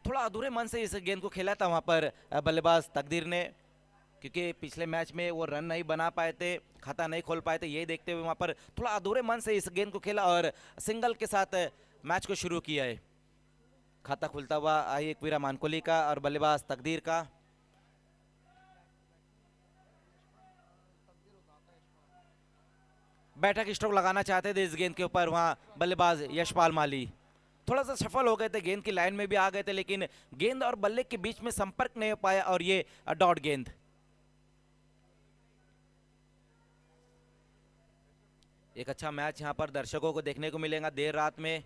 थोड़ा अधूरे मन से इस गेंद को खेला था वहाँ पर बल्लेबाज तकदीर ने, क्योंकि पिछले मैच में वो रन नहीं बना पाए थे, खाता नहीं खोल पाए थे। यही देखते हुए वहाँ पर थोड़ा अधूरे मन से इस गेंद को खेला और सिंगल के साथ मैच को शुरू किया है। खाता खुलता हुआ आई एक वीरा मानकोली का और बल्लेबाज तकदीर का। बैठक स्ट्रोक लगाना चाहते थे इस गेंद के ऊपर वहाँ बल्लेबाज यशपाल माली। थोड़ा सा सफल हो गए थे, गेंद की लाइन में भी आ गए थे, लेकिन गेंद और बल्ले के बीच में संपर्क नहीं हो पाया और ये डॉट गेंद। एक अच्छा मैच यहां पर दर्शकों को देखने को मिलेगा देर रात में।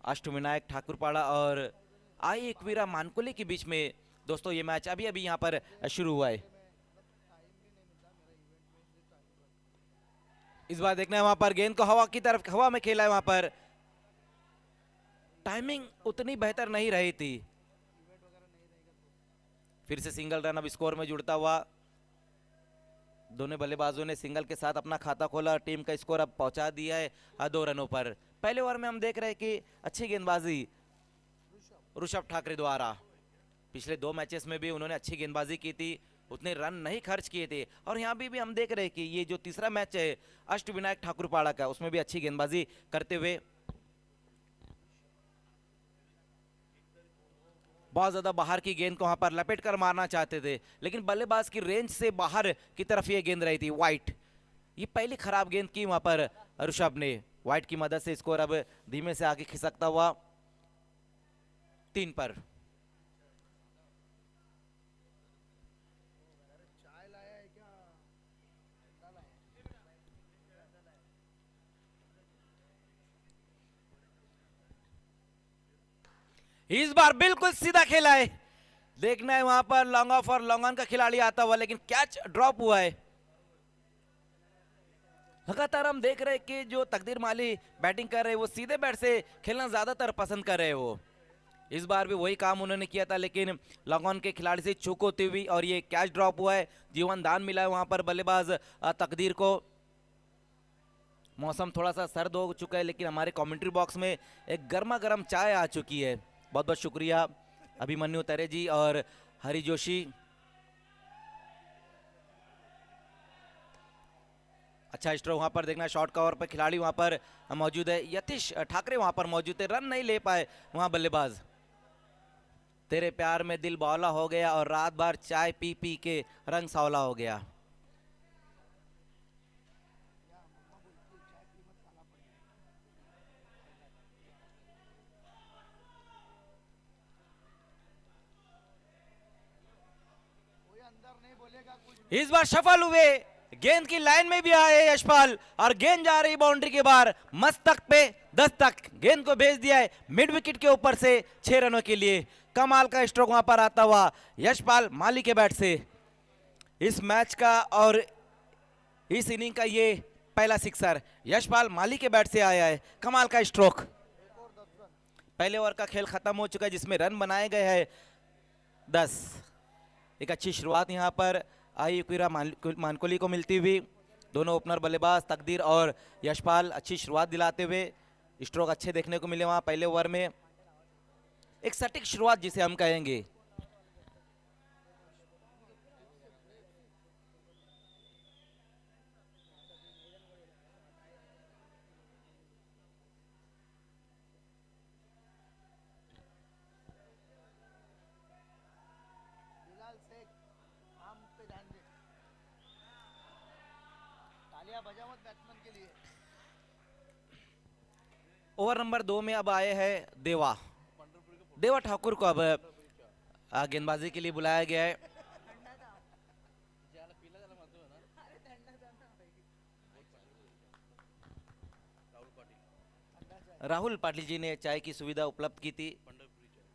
अष्टविनायक ठाकुरपाड़ा और आई एकवीरा मानकोली के बीच में दोस्तों ये मैच अभी अभी यहां पर शुरू हुआ है। इस बार देखना है वहां पर गेंद को हवा की तरफ, हवा में खेला है वहां पर। टाइमिंग उतनी बेहतर नहीं रही थी। फिर से सिंगल रन अब स्कोर में जुड़ता हुआ। दोनों बल्लेबाजों ने सिंगल के साथ अपना खाता खोला। टीम का स्कोर अब पहुंचा दिया है 2 रनों पर। पहले ओवर में हम देख रहे हैं कि अच्छी गेंदबाजी ऋषभ ठाकरे द्वारा। पिछले 2 मैचेस में भी उन्होंने अच्छी गेंदबाजी की थी, उतने रन नहीं खर्च किए थे। और यहाँ भी हम देख रहे हैं कि ये जो तीसरा मैच है अष्टविनायक ठाकुरपाड़ा का, उसमें भी अच्छी गेंदबाजी करते हुए बहुत ज्यादा बाहर की गेंद को वहां पर लपेट कर मारना चाहते थे, लेकिन बल्लेबाज की रेंज से बाहर की तरफ ये गेंद रही थी वाइट। ये पहली खराब गेंद की वहां पर ऋषभ ने। वाइट की मदद से स्कोर अब धीमे से आगे खिसकता हुआ 3 पर। इस बार बिल्कुल सीधा खेला है। देखना है वहां पर लॉन्ग ऑफ और लॉन्ग ऑन का खिलाड़ी आता हुआ, लेकिन कैच ड्रॉप हुआ है। लगातार हम देख रहे हैं कि जो तकदीर माली बैटिंग कर रहे हैं वो सीधे बैट से खेलना ज्यादातर पसंद कर रहे हैं। वो इस बार भी वही काम उन्होंने किया था, लेकिन लॉन्ग ऑन के खिलाड़ी से चूक होती हुई और ये कैच ड्रॉप हुआ है। जीवन दान मिला है वहां पर बल्लेबाज तकदीर को। मौसम थोड़ा सा सर्द हो चुका है, लेकिन हमारे कमेंट्री बॉक्स में एक गर्मा गर्म चाय आ चुकी है। बहुत बहुत शुक्रिया अभिमन्यु तरे जी और हरि जोशी। अच्छा स्ट्रोक वहां पर देखना, शॉर्ट कवर पर खिलाड़ी वहां पर मौजूद है। यतीश ठाकरे वहां पर मौजूद है, रन नहीं ले पाए वहां बल्लेबाज। तेरे प्यार में दिल बौला हो गया और रात भर चाय पी पी के रंग सांवला हो गया। इस बार सफल हुए, गेंद की लाइन में भी आए यशपाल और गेंद जा रही बाउंड्री के बाहर। मस्तक पे दस्तक, गेंद को भेज दिया है मिड विकेट के ऊपर से 6 रनों के लिए। कमाल का स्ट्रोक वहां पर आता हुआ यशपाल माली के बैट से। इस मैच का और इस इनिंग का ये पहला सिक्सर यशपाल माली के बैट से आया है। कमाल का स्ट्रोक। पहले ओवर का खेल खत्म हो चुका है, जिसमें रन बनाए गए हैं 10। एक अच्छी शुरुआत यहां पर आई एकवीरा मानकोली को मिलती हुई। दोनों ओपनर बल्लेबाज तकदीर और यशपाल अच्छी शुरुआत दिलाते हुए। स्ट्रोक अच्छे देखने को मिले वहां पहले ओवर में। एक सटीक शुरुआत जिसे हम कहेंगे। ओवर नंबर 2 में अब आए हैं देवा ठाकुर को अब गेंदबाजी के लिए बुलाया गया है। राहुल पाटिल जी ने चाय की सुविधा उपलब्ध की थी,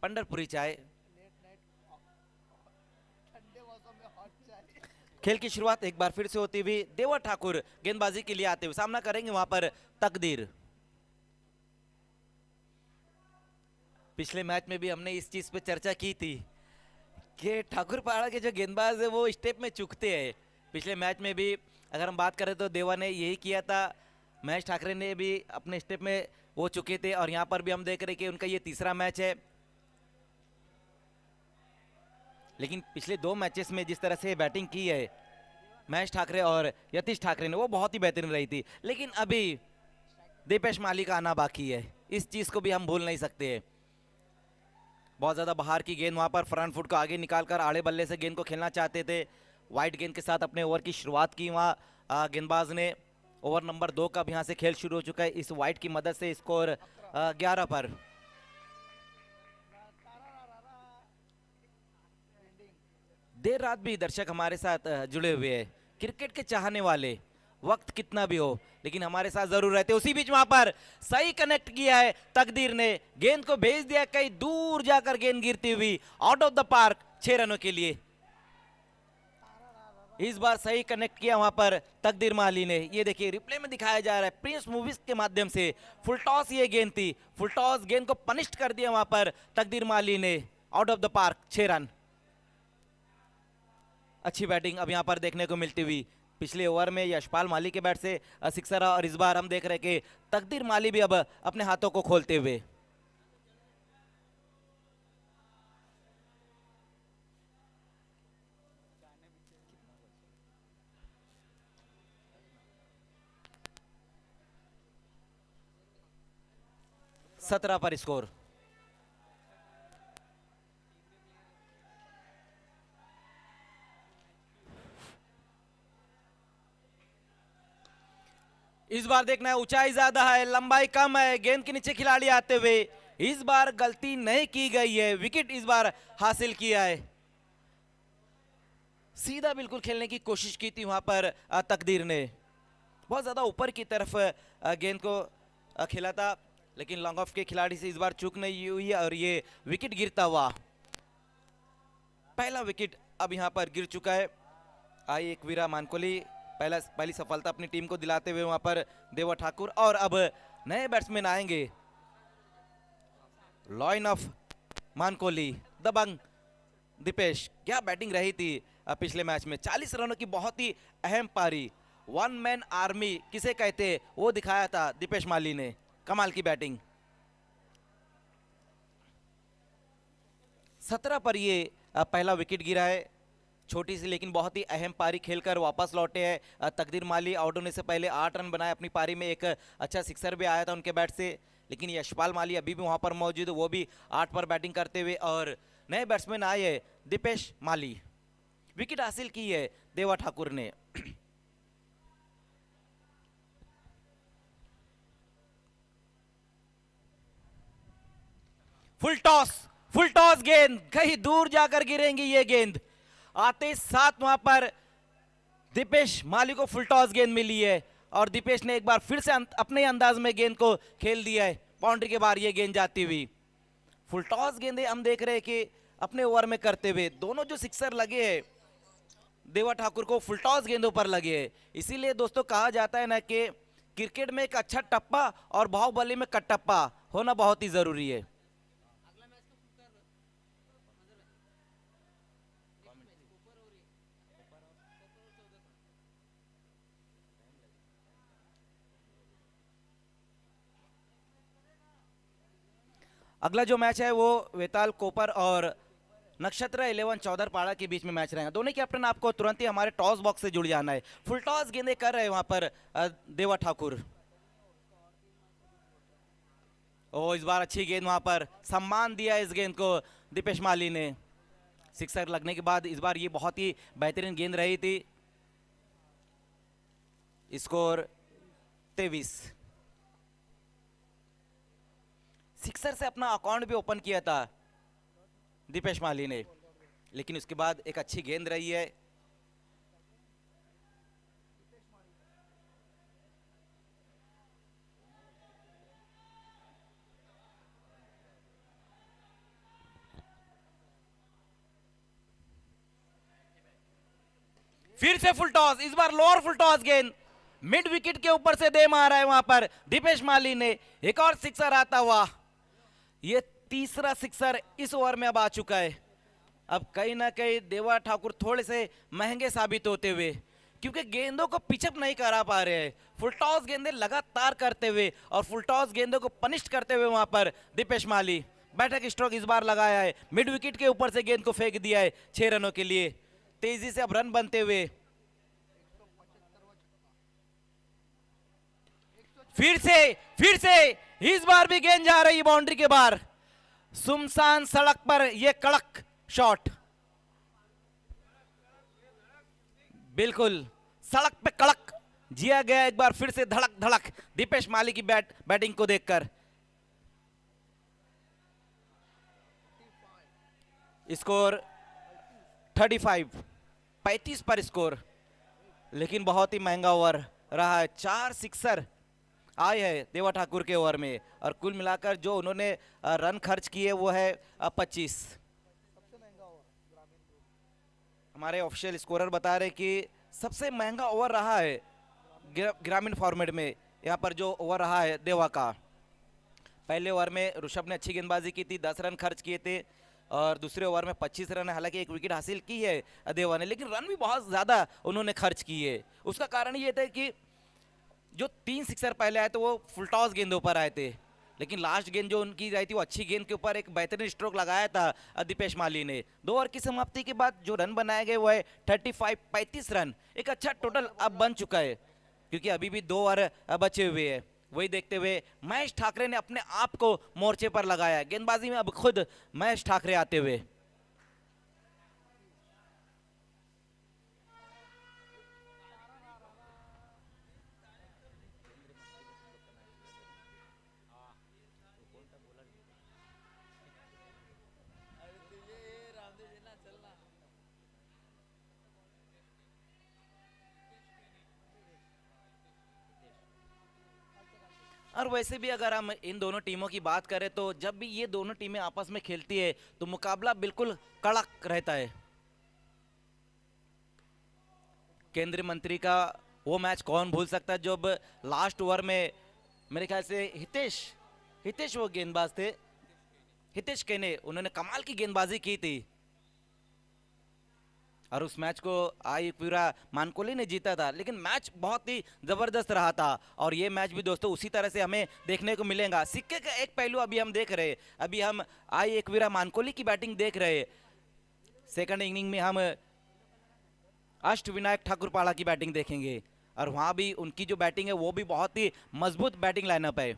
पंडरपुरी चाय। खेल की शुरुआत एक बार फिर से होती हुई देवा ठाकुर गेंदबाजी के लिए आते हुए सामना करेंगे वहां पर तकदीर। पिछले मैच में भी हमने इस चीज पे चर्चा की थी कि ठाकुरपाड़ा के जो गेंदबाज है वो स्टेप में चूकते हैं। पिछले मैच में भी अगर हम बात करें तो देवा ने यही किया था, महेश ठाकरे ने भी अपने स्टेप में वो चुके थे। और यहाँ पर भी हम देख रहे हैं कि उनका ये तीसरा मैच है। लेकिन पिछले 2 मैचेस में जिस तरह से बैटिंग की है महेश ठाकरे और यतीश ठाकरे ने, वो बहुत ही बेहतरीन रही थी। लेकिन अभी दीपेश माली का आना बाकी है, इस चीज को भी हम भूल नहीं सकते। बहुत ज्यादा बाहर की गेंद, वहां पर फ्रंट फुट को आगे निकालकर आड़े बल्ले से गेंद को खेलना चाहते थे। वाइड गेंद के साथ अपने ओवर की शुरुआत की वहां गेंदबाज ने। ओवर नंबर 2 का भी यहाँ से खेल शुरू हो चुका है। इस वाइड की मदद से स्कोर 11 पर। देर रात भी दर्शक हमारे साथ जुड़े हुए हैं, क्रिकेट के चाहने वाले, वक्त कितना भी हो लेकिन हमारे साथ जरूर रहते। उसी बीच वहां पर सही कनेक्ट किया है तकदीर ने, गेंद को भेज दिया कहीं दूर जाकर, गेंद गिरती हुई आउट ऑफ द पार्क 6 रनों के लिए। इस बार सही कनेक्ट किया वहां पर तकदीर माली ने। ये देखिए रिप्ले में दिखाया जा रहा है प्रिंस मूवीज के माध्यम से। फुल टॉस ये गेंद थी, फुल टॉस गेंद को पनिश्ड कर दिया वहां पर तकदीर माली ने। Out of the park 6 run. अच्छी बैटिंग अब यहां पर देखने को मिलती हुई। पिछले ओवर में यशपाल माली के बैट से सिक्सर, और इस बार हम देख रहे कि तकदीर माली भी अब अपने हाथों को खोलते हुए। सत्रह पर स्कोर। इस बार देखना है, ऊंचाई ज्यादा है, लंबाई कम है, गेंद के नीचे खिलाड़ी आते हुए। इस बार गलती नहीं की गई है, विकेट इस बार हासिल किया है। सीधा बिल्कुल खेलने की कोशिश की थी वहां पर तकदीर ने। बहुत ज्यादा ऊपर की तरफ गेंद को खेला था, लेकिन लॉन्ग ऑफ के खिलाड़ी से इस बार चूक नहीं हुई है और ये विकेट गिरता हुआ। पहला विकेट अब यहां पर गिर चुका है। आई एक वीरा मानकोली पहली सफलता अपनी टीम को दिलाते हुए वहां पर देवा ठाकुर। और अब नए बैट्समैन आएंगे। लाइन ऑफ मानकोली, दबंग दीपेश। क्या बैटिंग रही थी पिछले मैच में। 40 रनों की बहुत ही अहम पारी, 1 मैन आर्मी किसे कहते वो दिखाया था दीपेश माली ने। कमाल की बैटिंग। 17 पर ये पहला विकेट गिरा है। छोटी सी लेकिन बहुत ही अहम पारी खेलकर वापस लौटे हैं तकदीर माली। आउट होने से पहले 8 रन बनाए अपनी पारी में। एक अच्छा सिक्सर भी आया था उनके बैट से, लेकिन यशपाल माली अभी भी वहां पर मौजूद, वो भी 8 पर बैटिंग करते हुए। और नए बैट्समैन आए हैं दीपेश माली। विकेट हासिल की है देवा ठाकुर ने। फुल टॉस गेंद कहीं दूर जाकर गिरेंगी ये गेंद। आते साथ वहां पर दीपेश माली को फुल टॉस गेंद मिली है और दीपेश ने एक बार फिर से अपने अंदाज में गेंद को खेल दिया है। बाउंड्री के बाहर ये गेंद जाती हुई। फुल टॉस गेंदें हम देख रहे हैं कि अपने ओवर में करते हुए दोनों जो सिक्सर लगे हैं देवा ठाकुर को फुल टॉस गेंदों पर लगे हैं। इसीलिए दोस्तों कहा जाता है ना कि क्रिकेट में एक अच्छा टप्पा और बाहुबली में कटप्पा होना बहुत ही जरूरी है। अगला जो मैच है वो वेताल कोपर और नक्षत्र 11 चौधरपाड़ा के बीच में मैच रहेगा। दोनों कैप्टन आपको तुरंत ही हमारे टॉस बॉक्स से जुड़ जाना है। फुल टॉस गेंदे कर रहे हैं वहां पर देवा ठाकुर। ओ इस बार अच्छी गेंद, वहां पर सम्मान दिया इस गेंद को दीपेश माली ने। सिक्सर लगने के बाद इस बार ये बहुत ही बेहतरीन गेंद रही थी। स्कोर 23। सिक्सर से अपना अकाउंट भी ओपन किया था दीपेश माली ने, लेकिन उसके बाद एक अच्छी गेंद रही है। फिर से फुल टॉस, इस बार लोअर फुल टॉस गेंद मिड विकेट के ऊपर से दे मारा है वहां पर दीपेश माली ने। एक और सिक्सर आता हुआ। ये तीसरा सिक्सर इस ओवर में अब आ चुका है। अब कहीं ना कहीं देवा ठाकुर थोड़े से महंगे साबित होते हुए, क्योंकि गेंदों को पिचअप नहीं करा पा रहे हैं। फुल टॉस गेंदें लगातार करते हुए और फुल टॉस गेंदों को पनिश करते हुए वहां पर दीपेश माली। बैठक स्ट्रोक इस बार लगाया है, मिड विकेट के ऊपर से गेंद को फेंक दिया है 6 रनों के लिए। तेजी से अब रन बनते हुए फिर से इस बार भी गेंद जा रही बाउंड्री के बाहर। सुनसान सड़क पर यह कड़क शॉट, बिल्कुल सड़क पे कड़क जिया गया एक बार फिर से धड़क धड़क दीपेश माली की बैटिंग को देखकर। स्कोर 35 पर स्कोर, लेकिन बहुत ही महंगा ओवर रहा है। 4 सिक्सर आए हैं देवा ठाकुर के ओवर में और कुल मिलाकर जो उन्होंने रन खर्च किए वो है 25। हमारे ऑफिशियल स्कोरर बता रहे कि सबसे महंगा ओवर रहा है ग्रामीण फॉर्मेट में। यहाँ पर जो ओवर रहा है देवा का, पहले ओवर में ऋषभ ने अच्छी गेंदबाजी की थी, 10 रन खर्च किए थे और दूसरे ओवर में 25 रन, हालांकि एक विकेट हासिल की है देवा ने, लेकिन रन भी बहुत ज़्यादा उन्होंने खर्च किए। उसका कारण ये था कि जो 3 सिक्सर पहले आए थे वो फुल टॉस गेंदों पर आए थे, लेकिन लास्ट गेंद जो उनकी रही थी वो अच्छी गेंद के ऊपर एक बेहतरीन स्ट्रोक लगाया था दीपेश माली ने। 2 ओवर की समाप्ति के बाद जो रन बनाए गए वो है 35 रन। एक अच्छा टोटल अब बन चुका है क्योंकि अभी भी 2 ओवर बचे हुए हैं। वही देखते हुए महेश ठाकरे ने अपने आप को मोर्चे पर लगाया, गेंदबाजी में अब खुद महेश ठाकरे आते हुए। और वैसे भी अगर हम इन दोनों टीमों की बात करें तो जब भी ये दोनों टीमें आपस में खेलती है तो मुकाबला बिल्कुल कड़क रहता है। केंद्रीय मंत्री का वो मैच कौन भूल सकता है जब लास्ट ओवर में मेरे ख्याल से हितेश वो गेंदबाज थे, हितेश केने, उन्होंने कमाल की गेंदबाजी की थी और उस मैच को आई पूरा मानकोली ने जीता था। लेकिन मैच बहुत ही जबरदस्त रहा था और ये मैच भी दोस्तों उसी तरह से हमें देखने को मिलेगा। सिक्के का एक पहलू अभी हम देख रहे हैं, अभी हम आई एकवीरा मानकोली की बैटिंग देख रहे हैं। सेकंड इनिंग में हम अष्टविनायक ठाकुरपाड़ा की बैटिंग देखेंगे और वहां भी उनकी जो बैटिंग है वो भी बहुत ही मजबूत बैटिंग लाइनअप है।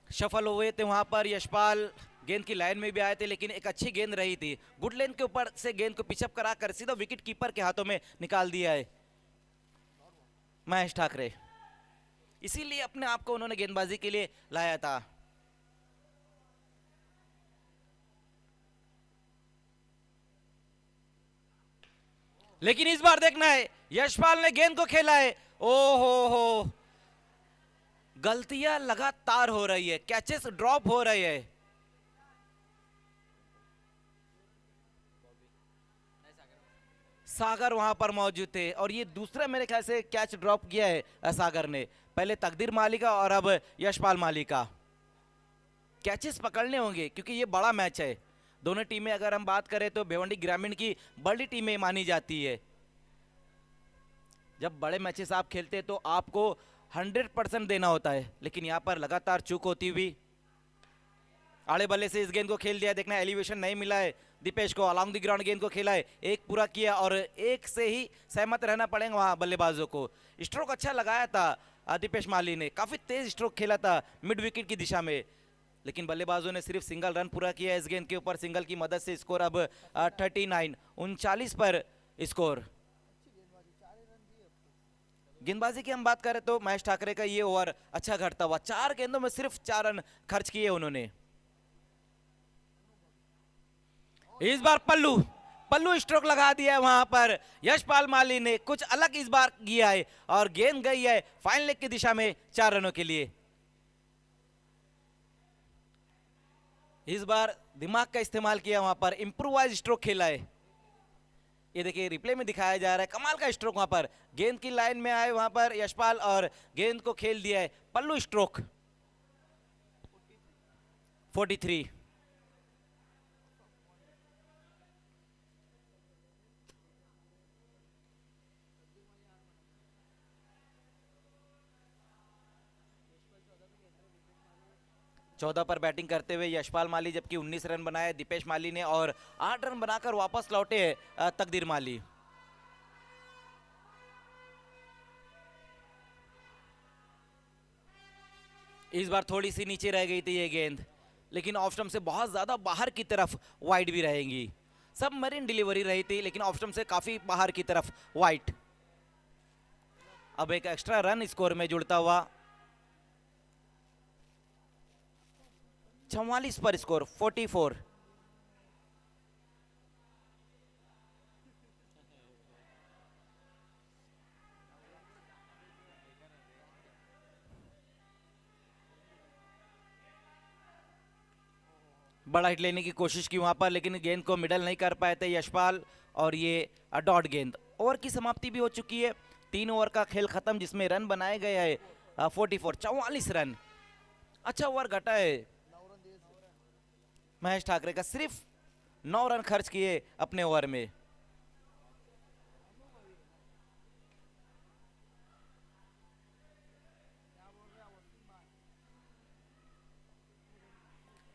सफल हुए थे वहां पर यशपाल, गेंद की लाइन में भी आए थे लेकिन एक अच्छी गेंद रही थी, गुड लेंथ के ऊपर से गेंद को पिचअप कराकर सीधा विकेट कीपर के हाथों में निकाल दिया है महेश ठाकरे। इसीलिए अपने आप को उन्होंने गेंदबाजी के लिए लाया था। लेकिन इस बार देखना है यशपाल ने गेंद को खेला है, ओ हो गलतियां लगातार हो रही है, कैचेस ड्रॉप हो रहे हैं। सागर वहां पर मौजूद थे और ये दूसरा मेरे ख्याल से कैच ड्रॉप किया है सागर ने, पहले तकदीर माली का और अब यशपाल माली का। कैचेस पकड़ने होंगे क्योंकि ये बड़ा मैच है। दोनों टीमें अगर हम बात करें तो भिवंडी ग्रामीण की बड़ी टीमें मानी जाती है। जब बड़े मैचेस आप खेलते हैं तो आपको 100% देना होता है, लेकिन यहां पर लगातार चूक होती हुई आड़े बल्ले से इस गेंद को खेल दिया। देखना एलिवेशन नहीं मिला है दीपेश को, अलॉन्ग द ग्राउंड गेंद को खेला है, एक पूरा किया और एक से ही सहमत रहना पड़ेगा वहां बल्लेबाजों को। स्ट्रोक अच्छा लगाया था दीपेश माली ने, काफी तेज स्ट्रोक खेला था मिड विकेट की दिशा में, लेकिन बल्लेबाजों ने सिर्फ सिंगल रन पूरा किया इस गेंद के ऊपर। सिंगल की मदद से स्कोर अब 39 पर स्कोर। गेंदबाजी की हम बात करें तो महेश ठाकरे का ये ओवर अच्छा घटता हुआ, 4 गेंदों में सिर्फ 4 रन खर्च किए उन्होंने। इस बार पल्लू स्ट्रोक लगा दिया है वहां पर यशपाल माली ने, कुछ अलग इस बार किया है और गेंद गई है फाइनल लेग की दिशा में 4 रनों के लिए। इस बार दिमाग का इस्तेमाल किया वहां पर, इंप्रूवाइज स्ट्रोक खेला है। ये देखिए रिप्ले में दिखाया जा रहा है, कमाल का स्ट्रोक वहां पर, गेंद की लाइन में आए वहां पर यशपाल और गेंद को खेल दिया है पल्लू स्ट्रोक। 43। 14 पर बैटिंग करते हुए यशपाल माली, जबकि 19 रन बनाए दीपेश माली ने और 8 रन बनाकर वापस लौटे तकदीर माली। इस बार थोड़ी सी नीचे रह गई थी ये गेंद, लेकिन ऑफ स्टंप से बहुत ज्यादा बाहर की तरफ वाइड भी रहेंगी। सब मरीन डिलीवरी रही थी, लेकिन ऑफ स्टंप से काफी बाहर की तरफ वाइड। अब एक एक्स्ट्रा रन स्कोर में जुड़ता हुआ 44 पर स्कोर 44। बड़ा हिट लेने की कोशिश की वहां पर, लेकिन गेंद को मिडल नहीं कर पाए थे यशपाल, और ये डॉट गेंद। ओवर की समाप्ति भी हो चुकी है, 3 ओवर का खेल खत्म, जिसमें रन बनाए गए हैं 44 रन। अच्छा ओवर घटा है महेश ठाकरे का, सिर्फ 9 रन खर्च किए अपने ओवर में।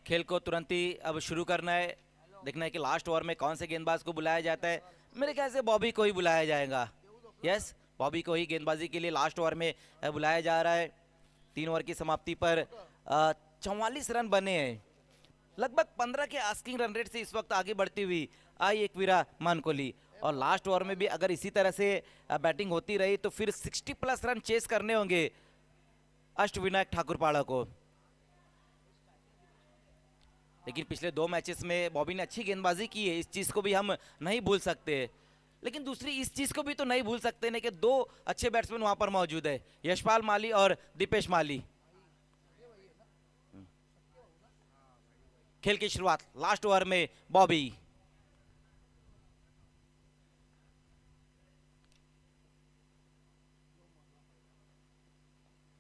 खेल को तुरंत ही अब शुरू करना है, देखना है कि लास्ट ओवर में कौन से गेंदबाज को बुलाया जाता है। मेरे ख्याल से बॉबी को ही बुलाया जाएगा। यस, बॉबी को ही गेंदबाजी के लिए लास्ट ओवर में बुलाया जा रहा है। 3 ओवर की समाप्ति पर 44 रन बने हैं। लगभग 15 के आस्किंग रन रेट से इस वक्त आगे बढ़ती हुई आई एकवीरा मानकोली, और लास्ट ओवर में भी अगर इसी तरह से बैटिंग होती रही तो फिर 60+ रन चेस करने होंगे अष्टविनायक ठाकुरपाड़ा को। लेकिन पिछले 2 मैचेस में बॉबी ने अच्छी गेंदबाजी की है, इस चीज को भी हम नहीं भूल सकते। लेकिन दूसरी इस चीज को भी तो नहीं भूल सकते ना कि 2 अच्छे बैट्समैन वहां पर मौजूद है, यशपाल माली और दीपेश माली। खेल की शुरुआत लास्ट ओवर में बॉबी।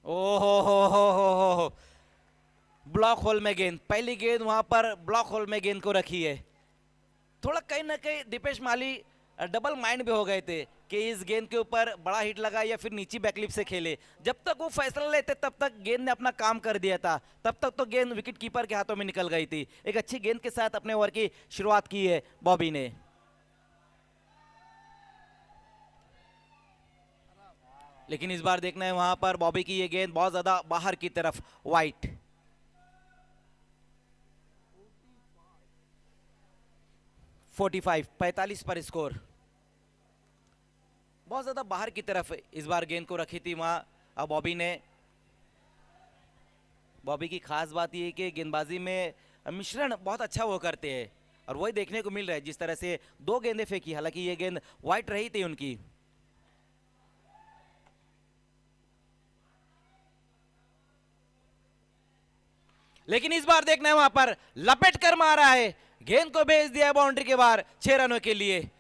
ओ ब्लॉक होल में गेंद, पहली गेंद वहां पर ब्लॉक होल में गेंद को रखी है। थोड़ा कहीं ना कहीं दीपेश माली डबल माइंड भी हो गए थे कि इस गेंद के ऊपर बड़ा हिट लगा या फिर नीची बैकलिप से खेले। जब तक वो फैसला लेते तब तक गेंद ने अपना काम कर दिया था, तब तक तो गेंद विकेट कीपर के हाथों में निकल गई थी। एक अच्छी गेंद के साथ अपने ओवर की शुरुआत की है बॉबी ने। लेकिन इस बार देखना है वहां पर बॉबी की ये गेंद बहुत ज्यादा बाहर की तरफ वाइट। 45 पर स्कोर, बहुत ज्यादा बाहर की तरफ इस बार गेंद को रखी थी वहां अब बॉबी ने। बॉबी की खास बात यह कि गेंदबाजी में मिश्रण बहुत अच्छा वो करते हैं, और वही देखने को मिल रहा है। जिस तरह से 2 गेंदें फेंकी, हालांकि ये गेंद वाइट रही थी उनकी। लेकिन इस बार देखना है वहां पर लपेट कर मारा है, गेंद को भेज दिया है बाउंड्री के बाहर 6 रनों के लिए।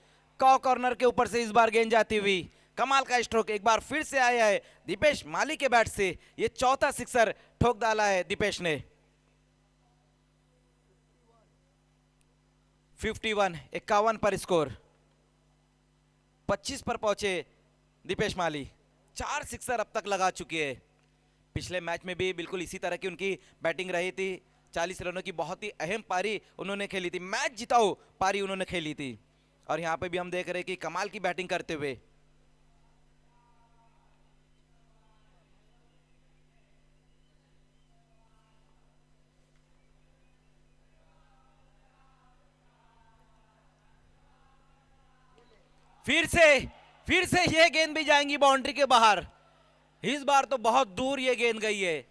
कॉर्नर के ऊपर से इस बार गेंद जाती हुई, कमाल का स्ट्रोक एक बार फिर से आया है दीपेश माली के बैट से। ये चौथा सिक्सर ठोक डाला है दीपेश ने। 51 पर स्कोर, 25 पर पहुंचे दीपेश माली। 4 सिक्सर अब तक लगा चुके हैं। पिछले मैच में भी बिल्कुल इसी तरह की उनकी बैटिंग रही थी। 40 रनों की बहुत ही अहम पारी उन्होंने खेली थी, मैच जिताऊ पारी उन्होंने खेली थी। और यहां पे भी हम देख रहे हैं कि कमाल की बैटिंग करते हुए फिर से ये गेंद भी जाएंगी बाउंड्री के बाहर। इस बार तो बहुत दूर ये गेंद गई है।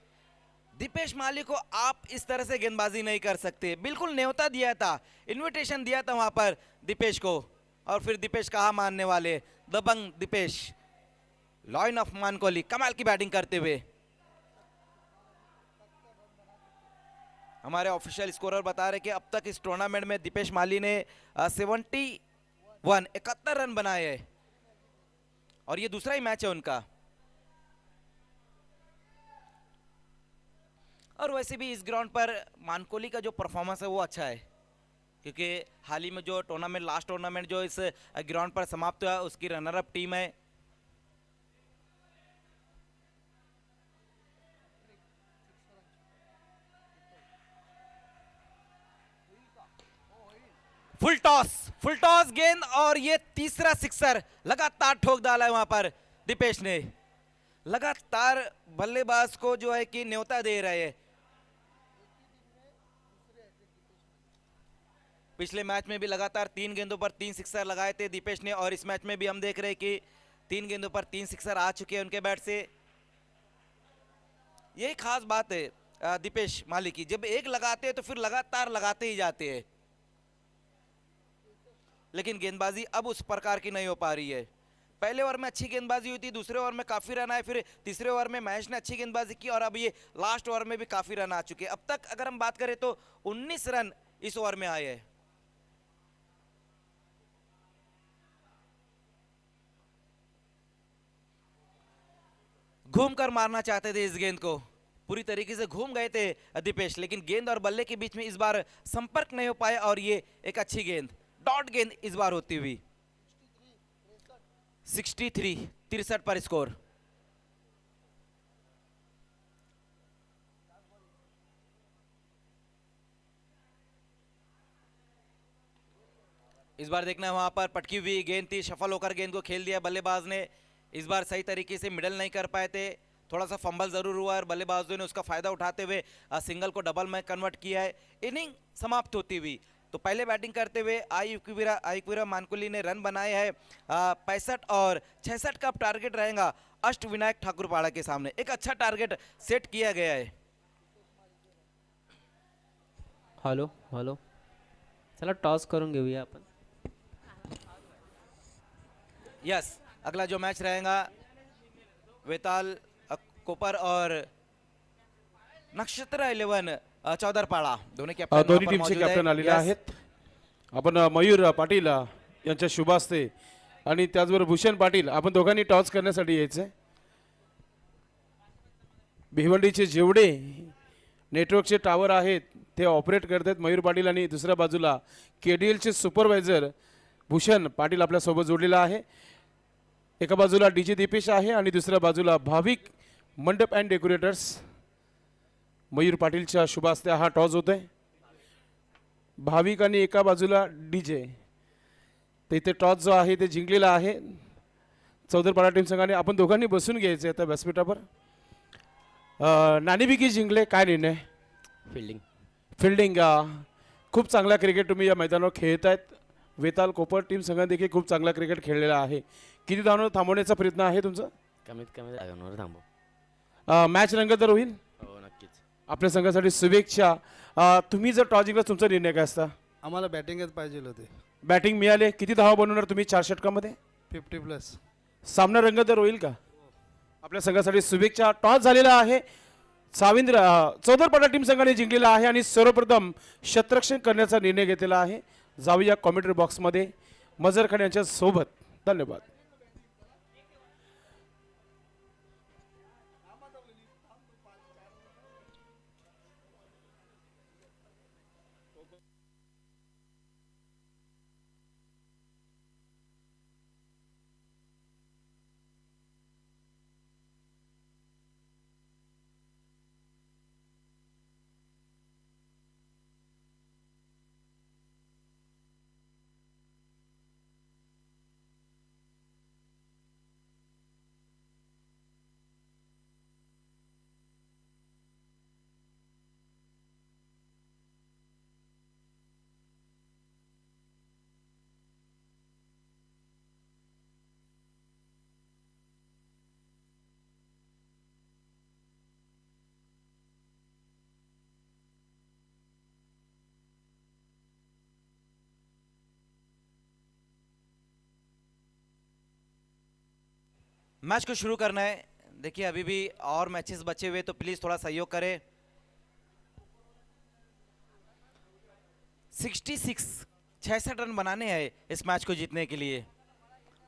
दीपेश माली को आप इस तरह से गेंदबाजी नहीं कर सकते। बिल्कुल न्योता दिया था, इनविटेशन दिया था वहां पर दीपेश को, और फिर दीपेश कहा मानने वाले। दबंग दीपेश, लॉयन ऑफ मानकोली, कमाल की बैटिंग करते हुए। हमारे ऑफिशियल स्कोरर बता रहे कि अब तक इस टूर्नामेंट में दीपेश माली ने 71 रन बनाए हैं, और ये दूसरा ही मैच है उनका। और वैसे भी इस ग्राउंड पर मानकोली का जो परफॉर्मेंस है वो अच्छा है, क्योंकि हाल ही में जो टूर्नामेंट, लास्ट टूर्नामेंट जो इस ग्राउंड पर समाप्त हुआ, उसकी रनर अप टीम है। फुल टॉस गेंद और ये तीसरा सिक्सर लगातार ठोक डाला है वहां पर दीपेश ने। लगातार बल्लेबाज को जो है कि न्योता दे रहे हैं। पिछले मैच में भी लगातार 3 गेंदों पर 3 सिक्सर लगाए थे दीपेश ने, और इस मैच में भी हम देख रहे हैं कि 3 गेंदों पर 3 सिक्सर आ चुके हैं उनके बैट से। यही खास बात है दीपेश माली की, जब एक लगाते हैं तो फिर लगातार लगाते ही जाते हैं। लेकिन गेंदबाजी अब उस प्रकार की नहीं हो पा रही है। पहले ओवर में अच्छी गेंदबाजी हुई थी, दूसरे ओवर में काफी रन आए, फिर तीसरे ओवर में महेश ने अच्छी गेंदबाजी की, और अब ये लास्ट ओवर में भी काफी रन आ चुके हैं। अब तक अगर हम बात करें तो 19 रन इस ओवर में आए हैं। घूम कर मारना चाहते थे इस गेंद को, पूरी तरीके से घूम गए थे दीपेश, लेकिन गेंद और बल्ले के बीच में इस बार संपर्क नहीं हो पाया, और ये एक अच्छी गेंद, डॉट गेंद इस बार होती हुई। 63 पर स्कोर। इस बार देखना वहां पर पटकी हुई गेंद थी, सफल होकर गेंद को खेल दिया बल्लेबाज ने। इस बार सही तरीके से मिडल नहीं कर पाए थे, थोड़ा सा फंबल जरूर हुआ और बल्लेबाजों ने उसका फायदा उठाते हुए सिंगल को डबल में कन्वर्ट किया है। इनिंग समाप्त होती हुई तो पहले बैटिंग करते हुए आयुक्वीरा मानकुली ने रन बनाए हैं 65, और 66 का टारगेट रहेगा अष्ट विनायक ठाकुर पाड़ा के सामने। एक अच्छा टारगेट सेट किया गया है। हॅलो हॅलो, चला टॉस करून घेऊया आपण। यस, अगला जो मैच रहेगा वेताल कोपर और नक्षत्र 11 चौदरपाडा दोन्ही कॅप्टन दोन्ही टीमचे कॅप्टन आलेले आहेत। आपण मयूर पाटील यांच्या शुभ हस्ते आणि त्याचबरोबर भूषण पाटील, आपण दोघांनी टॉस करण्यासाठी यायचे। भिवंडीचे जेवढे नेटवर्कचे टावर आहेत ते ऑपरेट करतात मयूर पाटील, आणि दुसऱ्या बाजूला केडीएलचे सुपरवायझर भूषण पाटील आपल्या सोबत जोडलेला आहे। एका बाजूला डीजे दीपेश आहे आणि दुसऱ्या बाजूला भाविक मंडप अँड डेकोरेटर्स। मयूर पाटीलच्या शुभ हस्ते हा टॉस होतोय। भाविक आणि एका बाजूला डीजे, तर इथे टॉस जो आहे ते जिंकलेला आहे चौदरपाडा टीम संघाने। आपण दोघांनी बसून घ्यायचे आता व्यासपीठावर। नाणेफेकी जिंकले, काय निर्णय? फिल्डिंग खूप चांगला क्रिकेट तुम्ही या मैदानावर खेळतायत। वेताल कोपर टीम संघाने देखील खूप चांगला क्रिकेट खेळलेला आहे। किती धावांवर थांबवण्याचा प्रयत्न आहे तुमचा? कमीत कमी धावांवर थांबव। मॅच रंगतदार होईल? हो नक्कीच। आपल्या संघासाठी शुभेच्छा। तुम्ही जर टॉस जिंकला तुमचा निर्णय काय असता? आम्हाला बॅटिंगच पाहिजे होते। बॅटिंग मिळाले, किती धावा बनवणार तुम्ही 4 षटकामध्ये? 50+। सामना रंगतदार होईल का? आपल्या संघासाठी शुभेच्छा। टॉस झालेला आहे, चौदरपाडा टीम संघाने जिंकलेला आहे आणि सर्वप्रथम शतरक्षण करण्याचा निर्णय घेतलेला आहे। जाऊया कॉमेंट्री बॉक्समध्ये मजर खान यांच्या सोबत। धन्यवाद। मैच को शुरू करना है। देखिए अभी भी और मैचेस बचे हुए, तो प्लीज थोड़ा सहयोग करें। 66 रन बनाने हैं इस मैच को जीतने के लिए।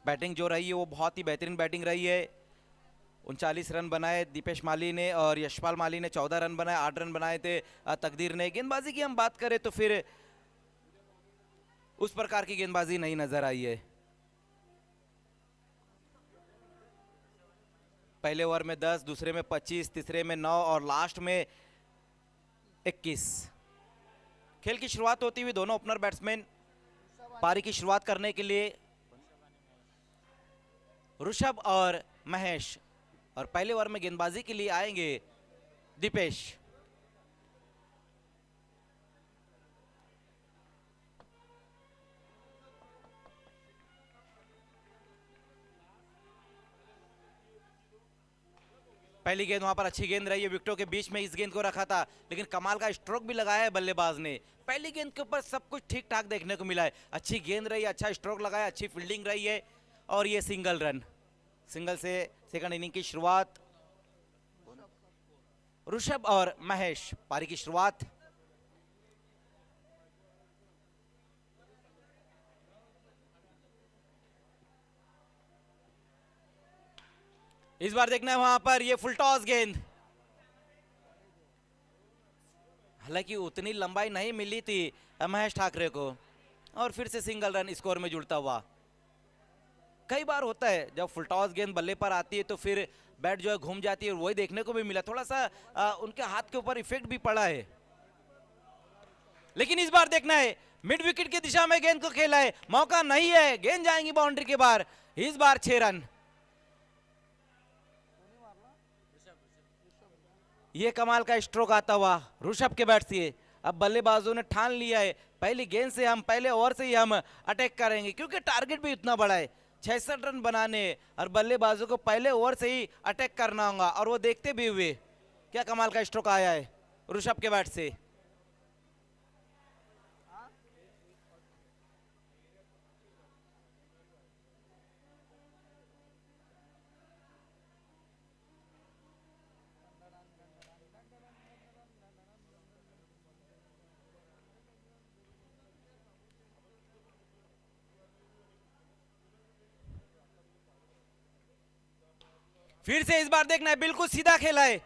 बैटिंग जो रही है वो बहुत ही बेहतरीन बैटिंग रही है। 39 रन बनाए दीपेश माली ने और यशपाल माली ने 14 रन बनाए, 8 रन बनाए थे तकदीर ने। गेंदबाजी की हम बात करें तो फिर उस प्रकार की गेंदबाजी नहीं नजर आई है। पहले ओवर में 10, दूसरे में 25, तीसरे में 9 और लास्ट में 21। खेल की शुरुआत होती हुई दोनों ओपनर बैट्समैन पारी की शुरुआत करने के लिए ऋषभ और महेश, और पहले ओवर में गेंदबाजी के लिए आएंगे दीपेश। पहली गेंद वहां पर अच्छी गेंद रही है, विकेटों के बीच में इस गेंद को रखा था, लेकिन कमाल का स्ट्रोक भी लगाया है बल्लेबाज ने। पहली गेंद के ऊपर सब कुछ ठीक ठाक देखने को मिला है, अच्छी गेंद रही है, अच्छा स्ट्रोक लगाया, अच्छी फील्डिंग रही है, और ये सिंगल रन। सिंगल से सेकंड इनिंग की शुरुआत ऋषभ और महेश, पारी की शुरुआत। इस बार देखना है वहां पर ये फुल टॉस गेंद, हालांकि उतनी लंबाई नहीं मिली थी महेश ठाकरे को, और फिर से सिंगल रन स्कोर में जुड़ता हुआ। कई बार होता है जब फुल टॉस गेंद बल्ले पर आती है तो फिर बैट जो है घूम जाती है, और वही देखने को भी मिला, थोड़ा सा उनके हाथ के ऊपर इफेक्ट भी पड़ा है। लेकिन इस बार देखना है मिड विकेट की दिशा में गेंद को खेला है, मौका नहीं है, गेंद जाएंगी बाउंड्री के बाहर। इस बार 6 रन। ये कमाल का स्ट्रोक आता हुआ ऋषभ के बैट से। अब बल्लेबाजों ने ठान लिया है पहली गेंद से हम, पहले ओवर से ही हम अटैक करेंगे, क्योंकि टारगेट भी इतना बड़ा है, 66 रन बनाने, और बल्लेबाजों को पहले ओवर से ही अटैक करना होगा, और वो देखते भी हुए क्या कमाल का स्ट्रोक आया है ऋषभ के बैट से। फिर से इस बार देखना है, बिल्कुल सीधा खेला है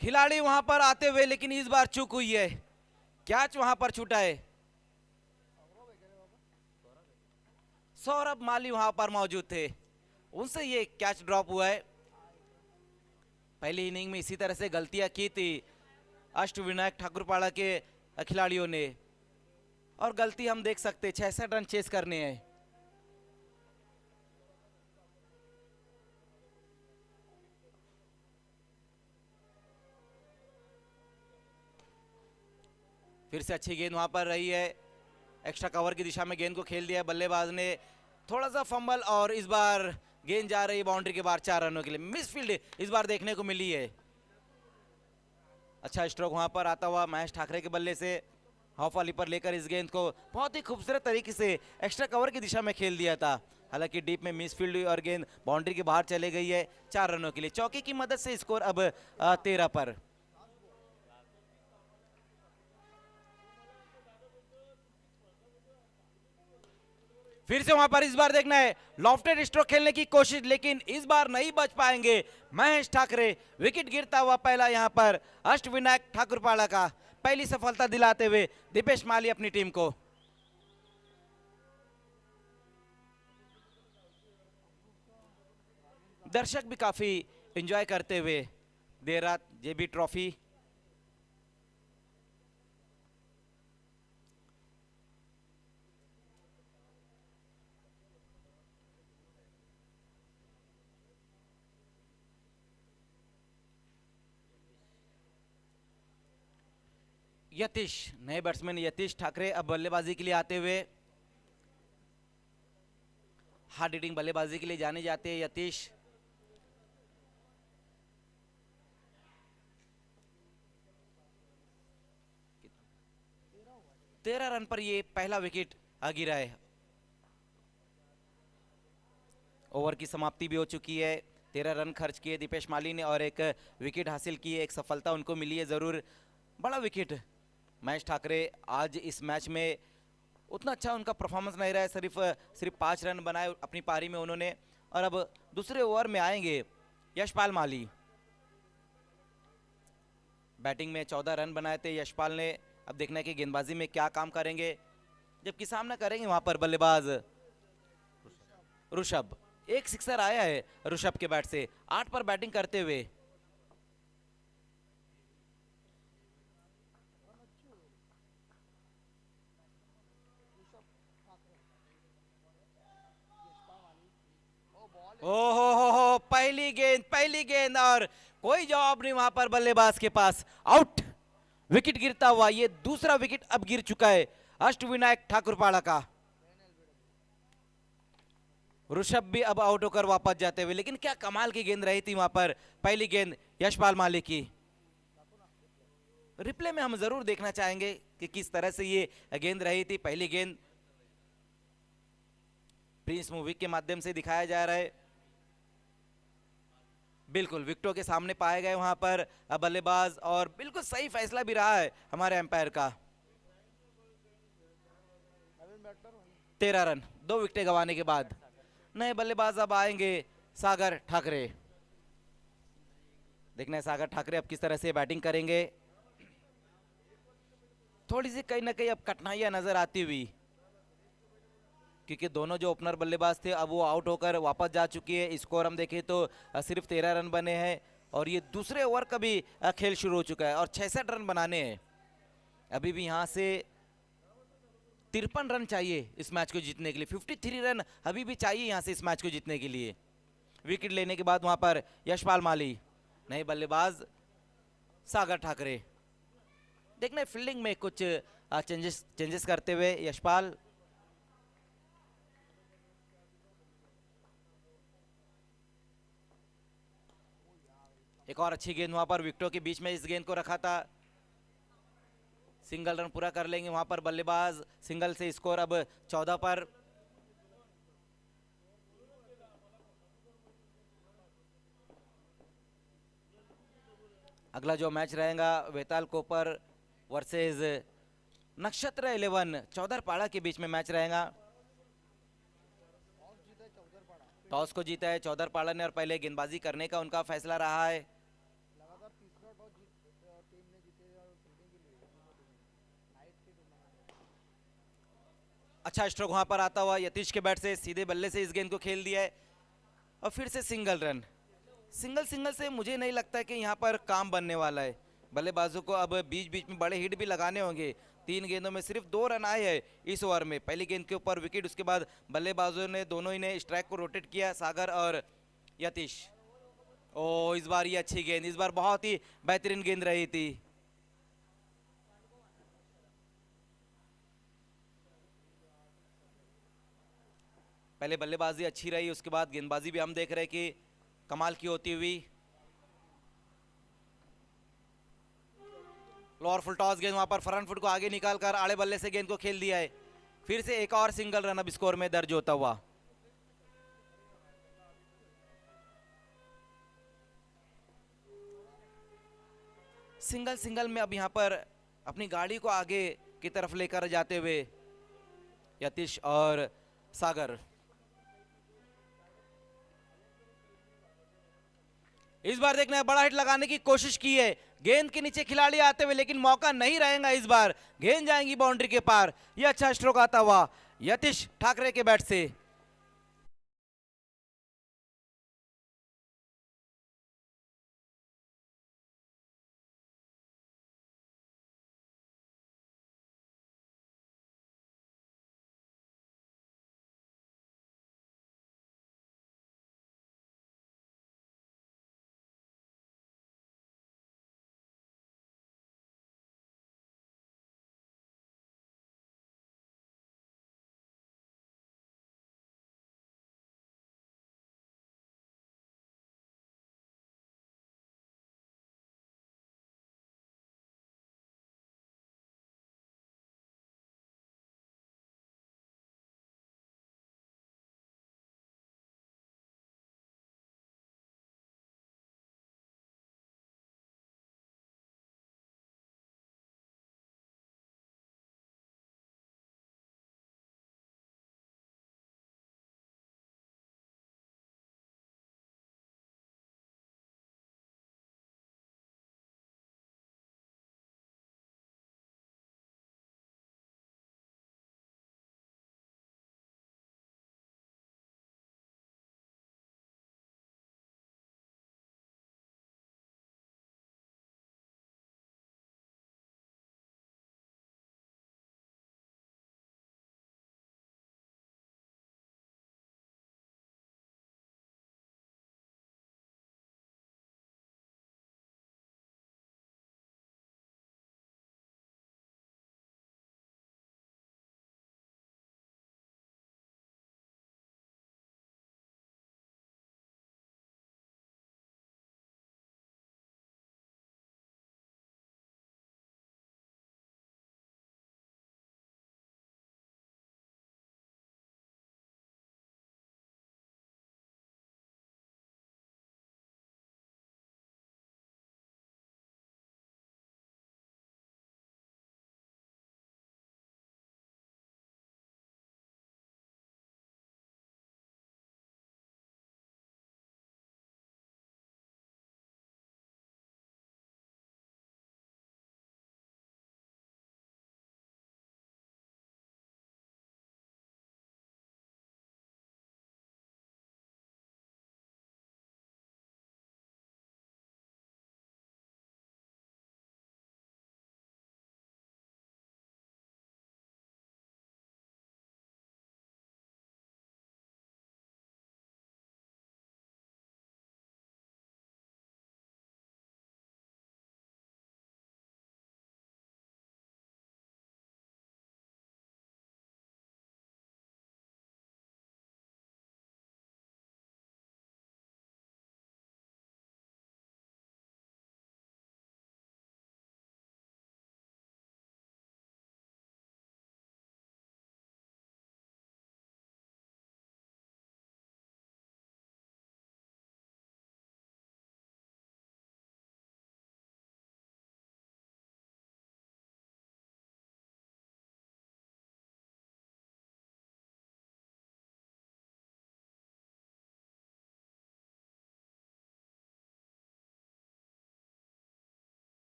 खिलाड़ी वहां पर आते हुए, लेकिन इस बार चूक हुई है, कैच वहां पर छूटा है। सौरभ माली वहां पर मौजूद थे, उनसे ये कैच ड्रॉप हुआ है। पहली इनिंग में इसी तरह से गलतियां की थी अष्टविनायक ठाकुरपाड़ा के खिलाड़ियों ने, और गलती हम देख सकते, 66 रन चेस करने हैं। फिर से अच्छी गेंद वहां पर रही है, एक्स्ट्रा कवर की दिशा में गेंद को खेल दिया बल्लेबाज ने, थोड़ा सा फंबल, और इस बार गेंद जा रही बाउंड्री के बाहर 4 रनों के लिए। मिस फील्ड इस बार देखने को मिली है। अच्छा स्ट्रोक वहां पर आता हुआ महेश ठाकरे के बल्ले से, हाफ वाली पर लेकर इस गेंद को बहुत ही खूबसूरत तरीके से एक्स्ट्रा कवर की दिशा में खेल दिया था, हालांकि डीप में मिस फील्ड हुई और गेंद बाउंड्री के बाहर चले गई है 4 रनों के लिए। चौके की मदद से स्कोर अब 13 पर। फिर से वहां पर इस बार देखना है लॉफ्टेड स्ट्रोक खेलने की कोशिश, लेकिन इस बार नहीं बच पाएंगे महेश ठाकरे। विकेट गिरता हुआ पहला यहां पर अष्टविनायक ठाकुरपाड़ा का, पहली सफलता दिलाते हुए दीपेश माली अपनी टीम को। दर्शक भी काफी एंजॉय करते हुए देर रात जेबी ट्रॉफी यतीश, नए बैट्समैन यतीश ठाकरे अब बल्लेबाजी के लिए आते हुए, हार्ड हिटिंग बल्लेबाजी के लिए जाने जाते हैं यतीश। तेरह रन पर ये पहला विकेट गिरा है। ओवर की समाप्ति भी हो चुकी है, 13 रन खर्च किए दीपेश माली ने और एक विकेट हासिल की है, एक सफलता उनको मिली है जरूर। बड़ा विकेट महेश ठाकरे आज इस मैच में उतना अच्छा उनका परफॉर्मेंस नहीं रहा है, सिर्फ 5 रन बनाए अपनी पारी में उन्होंने। और अब दूसरे ओवर में आएंगे यशपाल माली। बैटिंग में 14 रन बनाए थे यशपाल ने, अब देखना है कि गेंदबाजी में क्या काम करेंगे, जबकि सामना करेंगे वहां पर बल्लेबाज ऋषभ। एक सिक्सर आया है ऋषभ के बैट से 8 पर बैटिंग करते हुए। ओहो, पहली गेंद और कोई जवाब नहीं वहां पर बल्लेबाज के पास। आउट, विकेट गिरता हुआ, ये दूसरा विकेट अब गिर चुका है अष्टविनायक ठाकुरपाड़ा का। ऋषभ भी अब आउट होकर वापस जाते हुए, लेकिन क्या कमाल की गेंद रही थी वहां पर पहली गेंद यशपाल माली की। रिप्ले में हम जरूर देखना चाहेंगे कि किस तरह से ये गेंद रही थी। पहली गेंद प्रिंस मूवी के माध्यम से दिखाया जा रहा है। बिल्कुल विकेटों के सामने पाए गए वहां पर बल्लेबाज, और बिल्कुल सही फैसला भी रहा है हमारे एम्पायर का। 13 रन 2 विकेटें गंवाने के बाद। नए बल्लेबाज अब आएंगे सागर ठाकरे। देखना है सागर ठाकरे अब किस तरह से बैटिंग करेंगे। थोड़ी सी कहीं ना कहीं अब कठिनाइयां नजर आती हुई, क्योंकि दोनों जो ओपनर बल्लेबाज थे अब वो आउट होकर वापस जा चुकी है। स्कोर हम देखें तो सिर्फ 13 रन बने हैं, और ये दूसरे ओवर का भी खेल शुरू हो चुका है और 66 रन बनाने हैं। अभी भी यहाँ से 53 रन चाहिए इस मैच को जीतने के लिए। 53 रन अभी भी चाहिए यहाँ से इस मैच को जीतने के लिए। विकेट लेने के बाद वहां पर यशपाल माली, नए बल्लेबाज सागर ठाकरे। देखना फील्डिंग में कुछ चेंजेस करते हुए यशपाल। एक और अच्छी गेंद वहां पर विकेटों के बीच में इस गेंद को रखा था। सिंगल रन पूरा कर लेंगे वहां पर बल्लेबाज। सिंगल से स्कोर अब 14 पर। अगला जो मैच रहेगा वेताल कोपर वर्सेस नक्षत्र 11 चौधरपाड़ा के बीच में मैच रहेगा। टॉस को जीता है चौधरपाड़ा ने और पहले गेंदबाजी करने का उनका फैसला रहा है। अच्छा स्ट्रोक वहां पर आता हुआ यतीश के बैट से सीधे बल्ले से इस गेंद को खेल दिया है, और फिर से सिंगल रन। सिंगल से मुझे नहीं लगता कि यहाँ पर काम बनने वाला है। बल्लेबाजों को अब बीच बीच में बड़े हिट भी लगाने होंगे। 3 गेंदों में सिर्फ 2 रन आए हैं इस ओवर में। पहली गेंद के ऊपर विकेट, उसके बाद बल्लेबाजों ने दोनों ही ने स्ट्राइक को रोटेट किया, सागर और यतीश। ओ इस बार ये अच्छी गेंद, इस बार बहुत ही बेहतरीन गेंद रही थी। पहले बल्लेबाजी अच्छी रही, उसके बाद गेंदबाजी भी हम देख रहे हैं कि कमाल की होती हुई। लोअर फुल टॉस गेंद वहां पर फ्रंट फुट को आगे निकालकर आड़े बल्ले से गेंद को खेल दिया है। फिर से एक और सिंगल रन अब स्कोर में दर्ज होता हुआ। सिंगल में अब यहां पर अपनी गाड़ी को आगे की तरफ लेकर जाते हुए यतीश और सागर। इस बार देखना है बड़ा हिट लगाने की कोशिश की है, गेंद के नीचे खिलाड़ी आते हुए, लेकिन मौका नहीं रहेगा इस बार। गेंद जाएंगी बाउंड्री के पार। यह अच्छा स्ट्रोक आता हुआ यतीश ठाकरे के बैट से।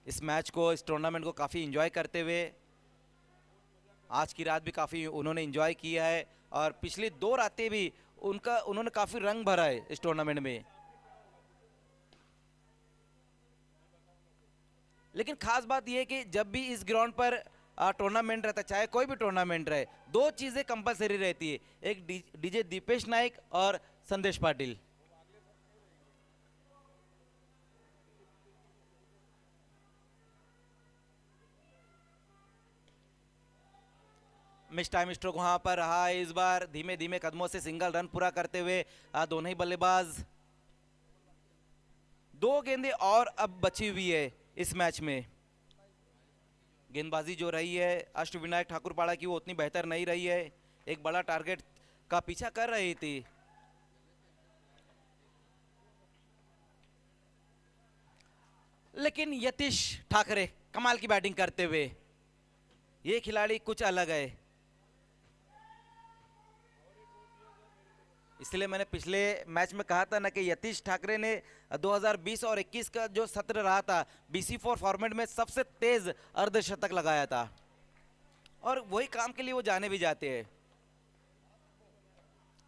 इस मैच को, इस टूर्नामेंट को काफ़ी इंजॉय करते हुए। आज की रात भी काफ़ी उन्होंने इंजॉय किया है और पिछली 2 रातें भी उन्होंने काफ़ी रंग भरा है इस टूर्नामेंट में। लेकिन खास बात यह है कि जब भी इस ग्राउंड पर टूर्नामेंट रहता है, चाहे कोई भी टूर्नामेंट रहे, 2 चीज़ें कंपलसरी रहती है, एक डीजे दीपेश नाइक और संदेश पाटिल। मिस टाइम स्ट्रोक वहां पर रहा है इस बार, धीमे धीमे कदमों से सिंगल रन पूरा करते हुए दोनों ही बल्लेबाज। 2 गेंदें और अब बची हुई है इस मैच में। गेंदबाजी जो रही है अष्टविनायक ठाकुरपाड़ा की, वो उतनी बेहतर नहीं रही है, एक बड़ा टारगेट का पीछा कर रही थी। लेकिन यतीश ठाकरे कमाल की बैटिंग करते हुए, ये खिलाड़ी कुछ अलग है। इसलिए मैंने पिछले मैच में कहा था ना कि यतीश ठाकरे ने 2020 और 21 का जो सत्र रहा था BC4 फॉर्मेट में सबसे तेज अर्धशतक लगाया था, और वही काम के लिए वो जाने भी जाते हैं।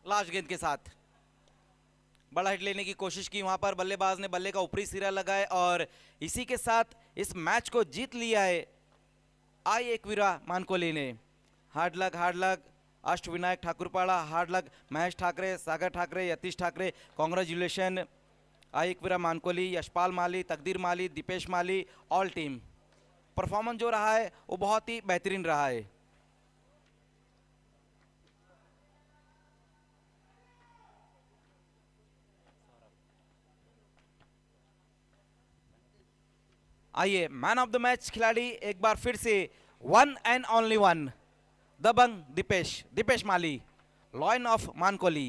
लास्ट गेंद के साथ बड़ा हिट लेने की कोशिश की वहां पर, बल्लेबाज ने बल्ले का ऊपरी सिरा लगाए और इसी के साथ इस मैच को जीत लिया है आई एकवीरा मानकोली ने। Hard luck Ashtavinayak Thakurpada, hard luck Mahesh Thackeray, Sagar Thackeray, Yatish Thackeray, congratulation Aai Ekvira Mankoli, Yashpal Mali, Takdir Mali, Dipesh Mali, all team. Performance जो रहा है वो बहुत ही बेहतरीन रहा है। आइए मैन ऑफ द मैच खिलाड़ी एक बार फिर से, 1 and only 1, दबंग दीपेश माली, लॉयन ऑफ मानकोली।